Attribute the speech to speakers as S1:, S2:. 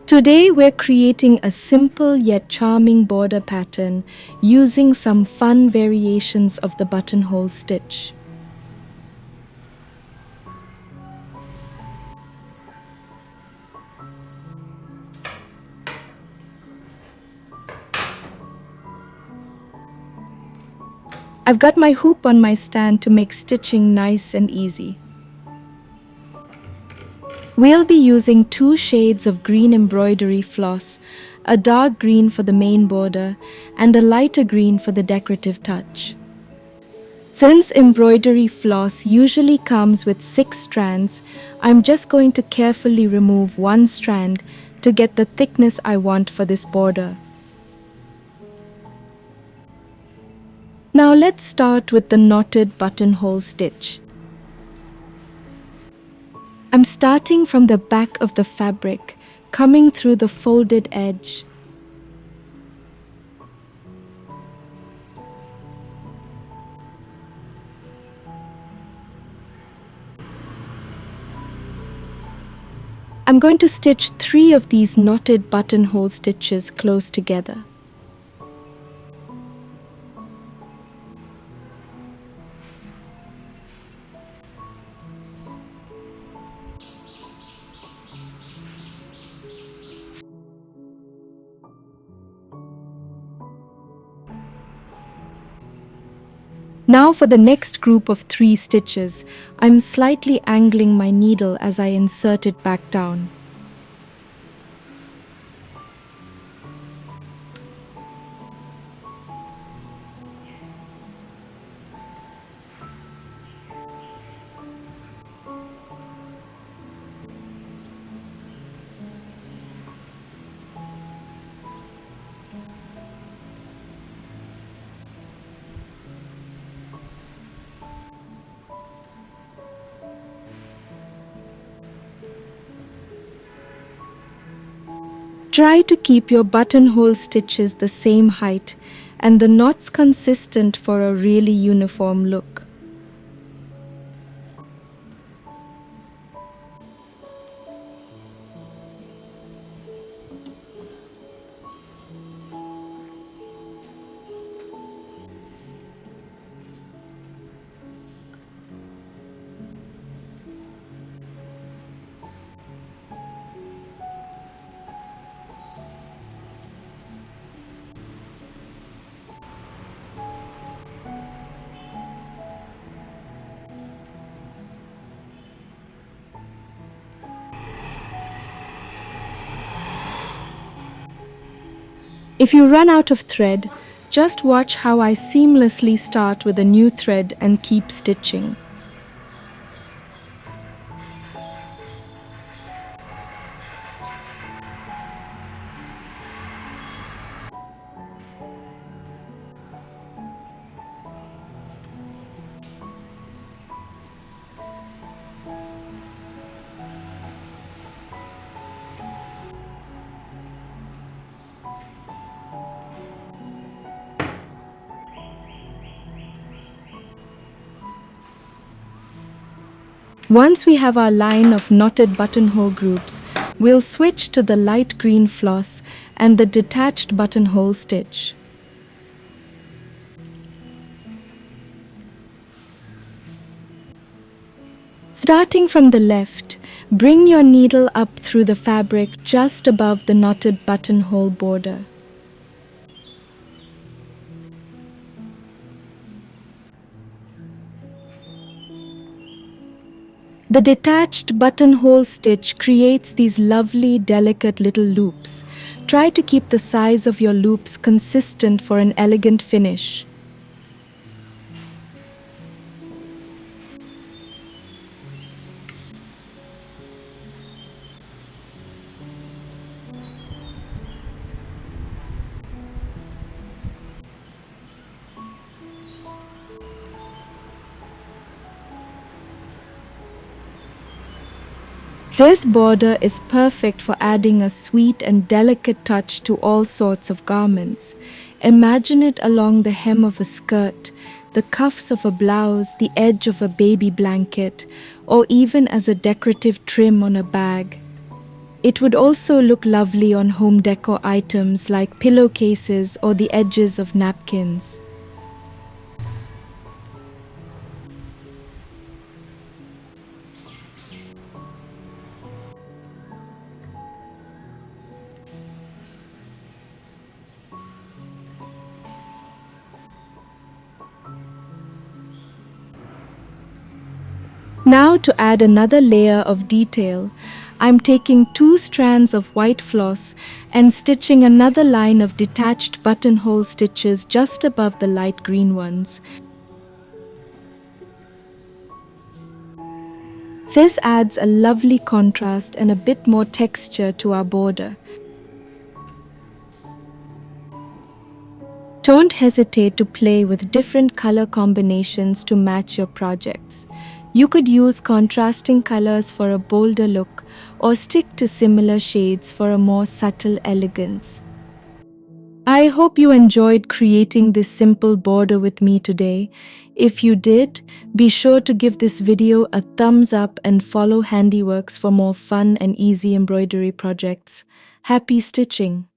S1: Today we're creating a simple yet charming border pattern using some fun variations of the buttonhole stitch. I've got my hoop on my stand to make stitching nice and easy. We'll be using 2 shades of green embroidery floss, a dark green for the main border and a lighter green for the decorative touch. Since embroidery floss usually comes with 6 strands, I'm just going to carefully remove 1 strand to get the thickness I want for this border. Now let's start with the knotted buttonhole stitch. I'm starting from the back of the fabric, coming through the folded edge. I'm going to stitch 3 of these knotted buttonhole stitches close together. Now for the next group of 3 stitches, I'm slightly angling my needle as I insert it back down. Try to keep your buttonhole stitches the same height and the knots consistent for a really uniform look. If you run out of thread, just watch how I seamlessly start with a new thread and keep stitching. Once we have our line of knotted buttonhole groups, we'll switch to the light green floss and the detached buttonhole stitch. Starting from the left, bring your needle up through the fabric just above the knotted buttonhole border. The detached buttonhole stitch creates these lovely, delicate little loops. Try to keep the size of your loops consistent for an elegant finish. This border is perfect for adding a sweet and delicate touch to all sorts of garments. Imagine it along the hem of a skirt, the cuffs of a blouse, the edge of a baby blanket, or even as a decorative trim on a bag. It would also look lovely on home decor items like pillowcases or the edges of napkins. Now to add another layer of detail, I'm taking 2 strands of white floss and stitching another line of detached buttonhole stitches just above the light green ones. This adds a lovely contrast and a bit more texture to our border. Don't hesitate to play with different color combinations to match your projects. You could use contrasting colors for a bolder look or stick to similar shades for a more subtle elegance. I hope you enjoyed creating this simple border with me today. If you did, be sure to give this video a thumbs up and follow Handiworks for more fun and easy embroidery projects. Happy stitching!